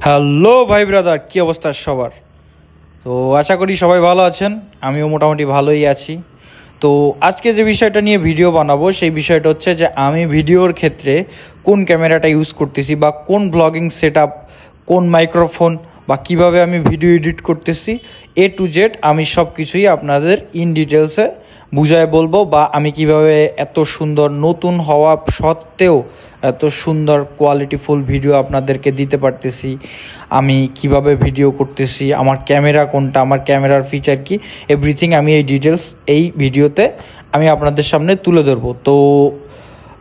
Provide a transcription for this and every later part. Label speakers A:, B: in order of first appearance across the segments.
A: Hello ভাই brother, কী অবস্থা সবার? তো আশা করি সবাই ভালো আছেন, আমিও মোটামুটি ভালোই আছি। তো আজকে যে বিষয়টা নিয়ে ভিডিও বানাবো সেই বিষয়টা হচ্ছে যে আমি ভিডিওর ক্ষেত্রে কোন ক্যামেরাটা ইউজ করতেছি বা কোন ব্লগিং সেটআপ, কোন মাইক্রোফোন বা কিভাবে আমি ভিডিও এডিট করতেছি, A to Z আমি সব কিছুই আপনাদের ইন ডিটেলসে বুঝায় বলবো। বা আমি কিভাবে এত সুন্দর নতুন হওয়া সত্ত্বেও এত সুন্দর কোয়ালিটিফুল ভিডিও আপনাদেরকে দিতে পারতেছি, আমি কিভাবে ভিডিও করতেছি, আমার ক্যামেরা কোনটা, আমার ক্যামেরার ফিচার কি, এভরিথিং আমি এই ডিটেলস এই ভিডিওতে আমি আপনাদের সামনে তুলে ধরবো। তো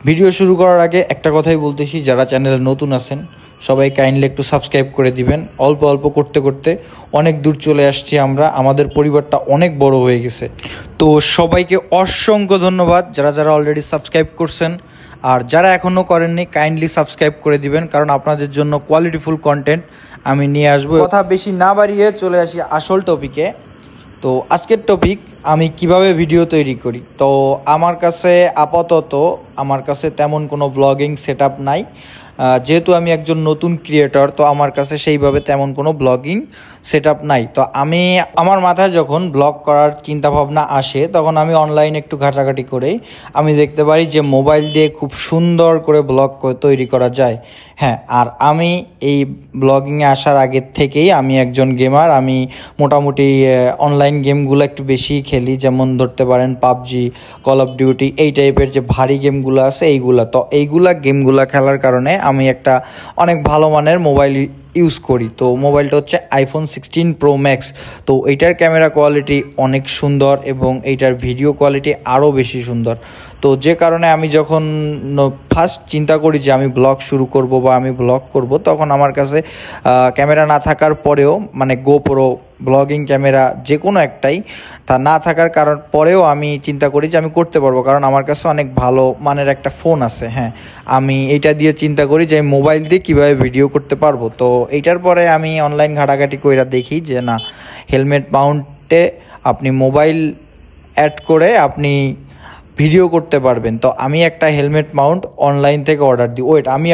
A: ভিডিও শুরু করার আগে একটা কথাই বলতেছি, যারা চ্যানেলে নতুন আছেন সবাই কাইন্ডলি একটু সাবস্ক্রাইব করে দিবেন। অল্প অল্প করতে করতে অনেক দূর চলে আসছি আমরা, আমাদের পরিবারটা অনেক বড় হয়ে গেছে। তো সবাইকে অসংখ্য ধন্যবাদ যারা যারা অলরেডি সাবস্ক্রাইব করছেন, আর যারা এখনও করেননি কাইন্ডলি সাবস্ক্রাইব করে দিবেন, কারণ আপনাদের জন্য কোয়ালিটিফুল কন্টেন্ট আমি নিয়ে আসবো। কথা বেশি না বাড়িয়ে চলে আসি আসল টপিকে। তো আজকের টপিক, আমি কিভাবে ভিডিও তৈরি করি। তো আমার কাছে আপাতত তেমন কোনো ব্লগিং সেটআপ নাই, যেহেতু আমি একজন নতুন ক্রিয়েটর। তো আমার কাছে সেইভাবে তেমন কোনো ব্লগিং সেটআপ নাই। তো আমার মাথায় যখন ব্লগ করার চিন্তাভাবনা আসে তখন আমি অনলাইনে একটু ঘাটাঘাটি করেই আমি দেখতে পারি যে মোবাইল দিয়ে খুব সুন্দর করে ব্লগ তৈরি করা যায়। হ্যাঁ, আর আমি এই ব্লগিংয়ে আসার আগের থেকেই আমি একজন গেমার। আমি মোটামুটি অনলাইন গেমগুলো একটু বেশি খেলি, যেমন ধরতে পারেন পাবজি, কল অফ ডিউটি, এই টাইপের যে ভারী গেমগুলো আছে এইগুলা। তো এইগুলা গেমগুলো খেলার কারণে আমি একটা অনেক ভালো মানের মোবাইল ইউজ করি। তো মোবাইলটা হচ্ছে iPhone 16 Pro Max। তো এইটার ক্যামেরা কোয়ালিটি অনেক সুন্দর এবং এইটার ভিডিও কোয়ালিটি আরও বেশি সুন্দর। তো যে কারণে আমি যখন ফার্স্ট চিন্তা করি যে আমি ব্লগ শুরু করব বা আমি ব্লগ করব, তখন আমার কাছে ক্যামেরা না থাকার পরেও, মানে গোপ্রো ব্লগিং ক্যামেরা যে কোনো একটাই তা না থাকার পরেও আমি চিন্তা করি যে আমি করতে পারবো, কারণ আমার কাছে অনেক ভালো মানের একটা ফোন আছে। হ্যাঁ, আমি এইটা দিয়ে চিন্তা করি যে মোবাইল দিয়ে কীভাবে ভিডিও করতে পারবো। তো এইটার পরে আমি অনলাইন ঘাটাঘাটি কইরা দেখি যে না, হেলমেট মাউন্টে আপনি মোবাইল অ্যাড করে আপনি ভিডিও করতে পারবেন। তো আমি একটা হেলমেট মাউন্ট অনলাইন থেকে অর্ডার দিই। আমি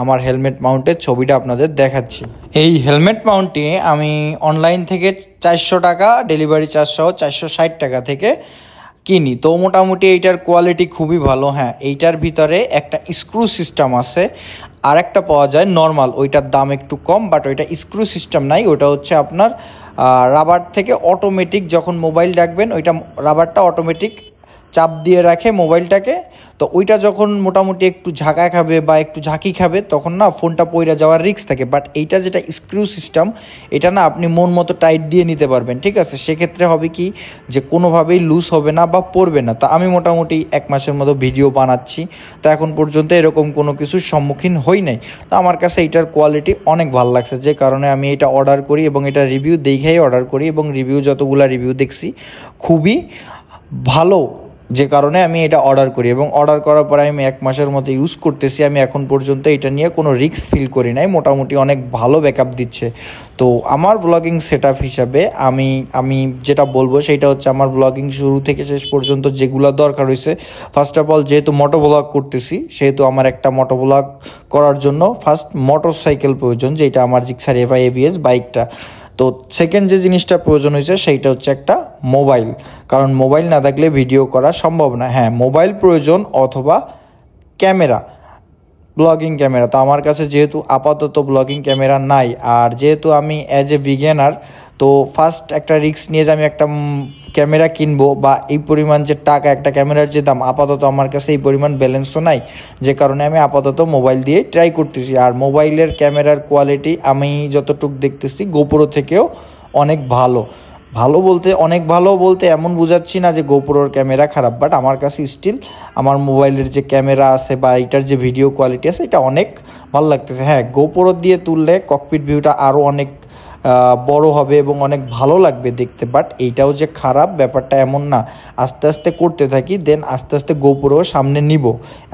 A: আমার হেলমেট মাউন্টের ছবিটা আপনাদের দেখাচ্ছি। এই হেলমেট মাউন্টটি আমি অনলাইন থেকে 400 টাকা ডেলিভারি চার্জ সহ 460 টাকা থেকে কিনি। তো মোটামুটি এইটার কোয়ালিটি খুবই ভালো। হ্যাঁ, এইটার ভিতরে একটা স্ক্রু সিস্টেম আছে, আর একটা পাওয়া যায় নর্মাল, ওইটার দাম একটু কম, বাট ওইটা স্ক্রু সিস্টেম নাই। ওটা হচ্ছে আপনার রাবার থেকে অটোমেটিক যখন মোবাইল রাখবেন, ওইটা রাবারটা অটোমেটিক চাপ দিয়ে রাখে মোবাইলটাকে। তো ওইটা যখন মোটামুটি একটু ঝাঁকা খাবে বা একটু ঝাঁকি খাবে তখন না ফোনটা পইরা যাওয়ার রিস্ক থাকে। বাট এইটা যেটা স্ক্রু সিস্টেম, এটা না আপনি মন মতো টাইট দিয়ে নিতে পারবেন। ঠিক আছে, সেক্ষেত্রে হবে কি যে কোনোভাবেই লুজ হবে না বা পড়বে না। তো আমি মোটামুটি 1 মাসের মতো ভিডিও বানাচ্ছি, তো এখন পর্যন্ত এরকম কোনো কিছুর সম্মুখীন হই নাই। তো আমার কাছে এইটার কোয়ালিটি অনেক ভালো লাগছে, যে কারণে আমি এটা অর্ডার করি এবং এটা রিভিউ দেখেই অর্ডার করি, এবং যতগুলা রিভিউ দেখছি খুবই ভালো, যে কারণে আমি এটা অর্ডার করি। এবং অর্ডার করার পরে আমি 1 মাসের মতো ইউজ করতেছি। আমি এখন পর্যন্ত এটা নিয়ে কোনো রিস্ক ফিল করি নাই, মোটামুটি অনেক ভালো ব্যাকআপ দিচ্ছে। তো আমার ব্লগিং সেটআপ হিসাবে আমি যেটা বলবো সেটা হচ্ছে, আমার ব্লগিং শুরু থেকে শেষ পর্যন্ত যেগুলো দরকার হয়েছে, ফার্স্ট অফ অল যেহেতু মোটো ব্লগ করতেছি, সেহেতু আমার একটা মোটো ব্লগ করার জন্য ফার্স্ট মোটর সাইকেল প্রয়োজন, যেটা আমার জিক্সার FI ABS বাইকটা। তো সেকেন্ড যে জিনিসটা প্রয়োজন হয়েছে সেইটা হচ্ছে একটা মোবাইল, কারণ মোবাইল না থাকলে ভিডিও করা সম্ভব না। হ্যাঁ, মোবাইল প্রয়োজন অথবা ক্যামেরা, ব্লগিং ক্যামেরা। তো আমার কাছে যেহেতু আপাতত ব্লগিং ক্যামেরা নাই, আর যেহেতু আমি অ্যাজ এ বিগিনার, তো ফার্স্ট একটা রিস্ক নিয়ে যে আমি একটা ক্যামেরা কিনবো বা এই পরিমাণ যে টাকা একটা ক্যামেরার যে দাম, আপাতত আমার কাছে এই পরিমাণ ব্যালেন্সও নাই, যে কারণে আমি আপাতত মোবাইল দিয়ে ট্রাই করতেছি। আর মোবাইলের ক্যামেরার কোয়ালিটি আমি যতটুকু দেখতেছি গোপ্রো থেকেও অনেক ভালো অনেক ভালো বলতে এমন বোঝাচ্ছি না যে গোপ্রোর ক্যামেরা খারাপ, বাট আমার কাছে স্টিল আমার মোবাইলের যে ক্যামেরা আছে বা এটার যে ভিডিও কোয়ালিটি আছে এটা অনেক ভালো লাগতেছে। হ্যাঁ, গোপ্রো দিয়ে তুললে ককপিট ভিউটা আরও অনেক বড় হবে এবং অনেক ভালো লাগবে দেখতে। বাট এইটাও যে খারাপ ব্যাপারটা এমন না, আস্তে আস্তে করতে থাকি, দেন আস্তে আস্তে গোপ্রো সামনে নিব,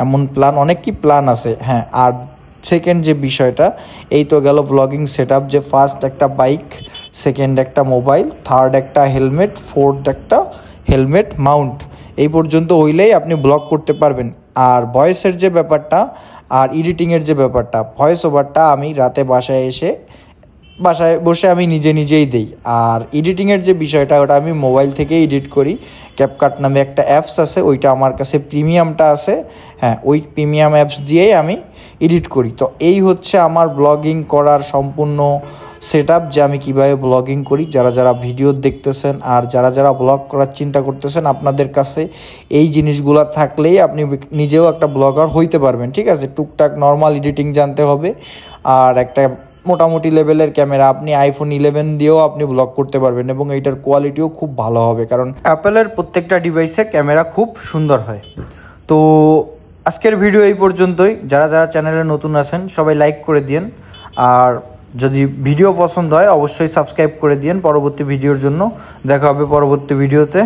A: এমন অনেক প্ল্যান আছে। হ্যাঁ, আর সেকেন্ড যে বিষয়টা, এই তো গেল ব্লগিং সেটআপ, যে ফার্স্ট একটা বাইক, সেকেন্ড একটা মোবাইল, থার্ড একটা হেলমেট, ফোর্থ একটা হেলমেট মাউন্ট। এই পর্যন্ত হইলেই আপনি ব্লগ করতে পারবেন। আর ভয়েসের যে ব্যাপারটা আর এডিটিংয়ের যে ব্যাপারটা, ভয়েস ওভারটা আমি রাতে বাসায় এসে বাসায় বসে আমি নিজেই দেই। আর এডিটিংয়ের যে বিষয়টা ওটা আমি মোবাইল থেকে এডিট করি। ক্যাপকাট নামে একটা অ্যাপস আছে, ওইটা আমার কাছে প্রিমিয়ামটা আছে। হ্যাঁ, ওই প্রিমিয়াম অ্যাপস দিয়েই আমি এডিট করি। তো এই হচ্ছে আমার ব্লগিং করার সম্পূর্ণ সেটআপ, যে আমি কীভাবে ব্লগিং করি। যারা ভিডিও দেখতেছেন আর যারা ব্লগ করার চিন্তা করতেছেন, আপনাদের কাছে এই জিনিসগুলো থাকলেই আপনি নিজেও একটা ব্লগার হইতে পারবেন। ঠিক আছে, টুকটাক নর্মাল এডিটিং জানতে হবে আর একটা মোটামুটি লেভেলের ক্যামেরা। আপনি আইফোন 11 দিয়েও আপনি ব্লগ করতে পারবেন এবং এইটার কোয়ালিটিও খুব ভালো হবে, কারণ অ্যাপেলের প্রত্যেকটা ডিভাইসের ক্যামেরা খুব সুন্দর হয়। তো আজকের ভিডিও এই পর্যন্তই। যারা চ্যানেলে নতুন আছেন সবাই লাইক করে দিন, আর যদি ভিডিও পছন্দ হয় অবশ্যই সাবস্ক্রাইব করে দিন পরবর্তী ভিডিওর জন্য। দেখা হবে পরবর্তী ভিডিওতে।